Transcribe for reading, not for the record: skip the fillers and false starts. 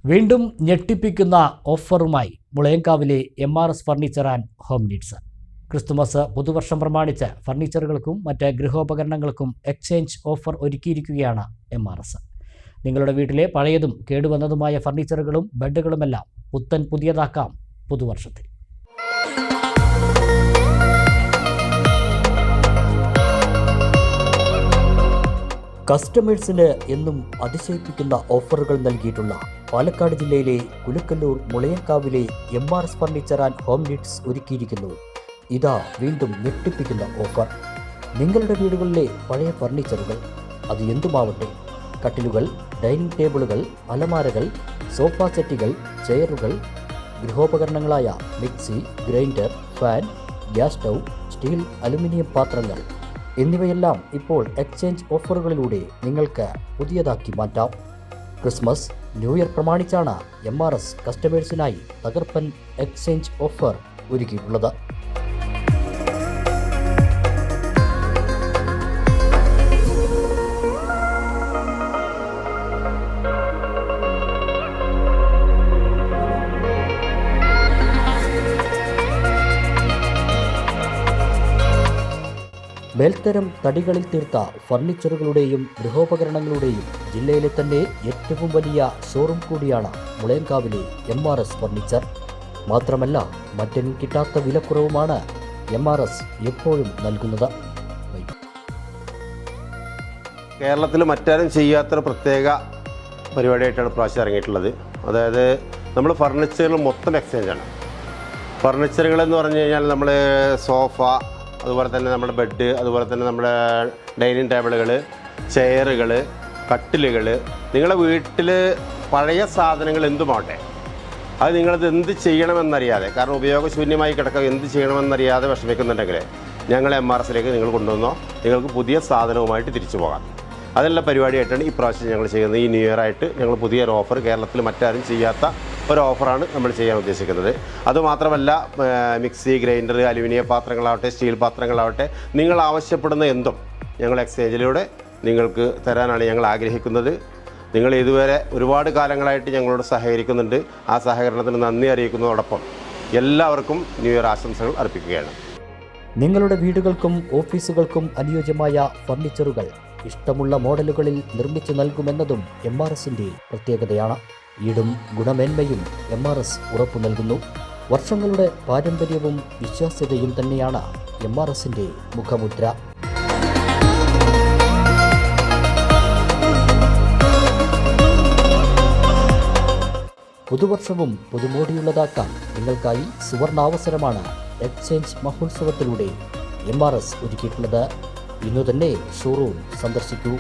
വീണ്ടും ഞെട്ടിപ്പിക്കുന്ന ഓഫറുമായി മുളയങ്കാവിലെ MRS furniture and home needs. Christmas പുതുവർഷം പ്രമാണിച്ച് ഫർണിച്ചറുകൾക്കും മറ്റ് ഗൃഹോപകരണങ്ങൾക്കും എക്സ്ചേഞ്ച് ഓഫർ ഒരുക്കിയിരിക്കുകയാണ് MRS. നിങ്ങളുടെ വീട്ടിലെ പഴയതും കേടുവന്നതുമായ ഫർണിച്ചറുകളും ബെഡുകളുമെല്ലാം പുത്തൻ പുതിയതാക്കാം പുതുവർഷത്തിൽ. കസ്റ്റമേഴ്സിന് എന്നും അതിശയിപ്പിക്കുന്ന ഓഫറുകൾ നൽകിയിട്ടുള്ള പാലക്കാട് ജില്ലയിലെ കുലുക്കല്ലൂർ മുളയങ്കാവിലെ MRS furniture and home needs ഒരുക്കിയിരിക്കുന്നു ഇതാ വീണ്ടും ഞെട്ടിപ്പിക്കുന്ന ഓഫർ. നിങ്ങളുടെ വീടുകളിലെ പഴയ ഫർണിച്ചറുകൾ അത് എന്തുമാവട്ടെ, കട്ടിലുകൾ, ഡൈനിങ് ടേബിളുകൾ, അലമാരകൾ, സോഫ സെറ്റുകൾ, ചെയറുകൾ, ഗൃഹോപകരണങ്ങളായ mixie, grinder, fan, gas stove, steel, aluminium പാത്രങ്ങൾ എന്നിവയെല്ലാം ഇപ്പോൾ എക്സ്ചേഞ്ച് ഓഫറുകളിലൂടെ നിങ്ങൾക്ക് പുതിയതാക്കി മാറ്റാം. ക്രിസ്മസ്, ന്യൂ ഇയർ പ്രമാണിച്ചാണ് MRS കസ്റ്റമേഴ്സിനായി തകർപ്പൻ എക്സ്ചേഞ്ച് ഓഫർ ഒരുക്കിയിട്ടുള്ളത്. മേൽത്തരം തടികളിൽ തീർത്ത ഫർണിച്ചറുകളുടെയും ഗൃഹോപകരണങ്ങളുടെയും ജില്ലയിലെ തന്നെ ഏറ്റവും വലിയ ഷോറൂം കൂടിയാണ് മുളയങ്കാവിലെ MRS ഫർണിച്ചർ. മാത്രമല്ല മറ്റെങ്ങും കിട്ടാത്ത വിലക്കുറവുമാണ് MRS എപ്പോഴും നൽകുന്നത്. കേരളത്തിൽ മറ്റാരും ചെയ്യാത്തൊരു പ്രത്യേക പരിപാടിയായിട്ടാണ് പ്രാവശ്യം ഇറങ്ങിയിട്ടുള്ളത്. അതായത് നമ്മൾ ഫർണിച്ചറുകൾ മൊത്തം എക്സ്ചേഞ്ചാണ്. ഫർണിച്ചറുകളെന്ന് പറഞ്ഞു കഴിഞ്ഞാൽ നമ്മൾ സോഫ, അതുപോലെ തന്നെ നമ്മുടെ ബെഡ്, അതുപോലെ തന്നെ നമ്മുടെ ഡൈനിങ് ടേബിളുകൾ, ചെയറുകൾ, കട്ടിലുകൾ, നിങ്ങളുടെ വീട്ടിൽ പഴയ സാധനങ്ങൾ എന്തുമാവട്ടെ അത് നിങ്ങളത് എന്ത് ചെയ്യണമെന്നറിയാതെ, കാരണം ഉപയോഗശൂന്യമായി കിടക്കുക എന്ത് ചെയ്യണമെന്നറിയാതെ വിഷമിക്കുന്നുണ്ടെങ്കിൽ ഞങ്ങൾ MRSലേക്ക് നിങ്ങൾ കൊണ്ടുവന്നോ, നിങ്ങൾക്ക് പുതിയ സാധനവുമായിട്ട് തിരിച്ചു പോകാം. അതിനുള്ള പരിപാടിയായിട്ടാണ് ഈ പ്രാവശ്യം ഞങ്ങൾ ചെയ്യുന്നത്. ഈ ന്യൂ ഇയർ ആയിട്ട് ഞങ്ങൾ പുതിയൊരു ഓഫർ, കേരളത്തിൽ മറ്റാരും ചെയ്യാത്ത ഒരു ഓഫറാണ് നമ്മൾ ചെയ്യാൻ ഉദ്ദേശിക്കുന്നത്. അതുമാത്രമല്ല, മിക്സി, ഗ്രൈൻഡർ, അലുമിനിയം പാത്രങ്ങളാവട്ടെ, സ്റ്റീൽ പാത്രങ്ങളാവട്ടെ, നിങ്ങൾ ആവശ്യപ്പെടുന്ന എന്തും ഞങ്ങൾ എക്സ്ചേഞ്ചിലൂടെ നിങ്ങൾക്ക് തരാനാണ് ഞങ്ങൾ ആഗ്രഹിക്കുന്നത്. നിങ്ങൾ ഇതുവരെ ഒരുപാട് കാലങ്ങളായിട്ട് ഞങ്ങളോട് സഹകരിക്കുന്നുണ്ട്. ആ സഹകരണത്തിന് നന്ദി അറിയിക്കുന്നതോടൊപ്പം എല്ലാവർക്കും ന്യൂ ഇയർ ആശംസകൾ അർപ്പിക്കുകയാണ്. നിങ്ങളുടെ വീടുകൾക്കും ഓഫീസുകൾക്കും അനുയോജ്യമായ ഫർണിച്ചറുകൾ ഇഷ്ടമുള്ള മോഡലുകളിൽ നിർമ്മിച്ചു നൽകുമെന്നതും MRSന്റെ പ്രത്യേകതയാണ്. ഈടും ഗുണമേന്മയും MRS ഉറപ്പു നൽകുന്നു. വർഷങ്ങളുടെ പാരമ്പര്യവും വിശ്വാസ്യതയും തന്നെയാണ് MRSന്റെ മുഖമുദ്ര. പുതുവർഷവും പുതുമോടിയുള്ളതാക്കാൻ നിങ്ങൾക്കായി സുവർണാവസരമാണ് എക്സ്ചേഞ്ച് മഹോത്സവത്തിലൂടെ MRS ഒരുക്കിയിട്ടുള്ളത്. ഇന്നു തന്നെ ഷോറൂം സന്ദർശിക്കൂ.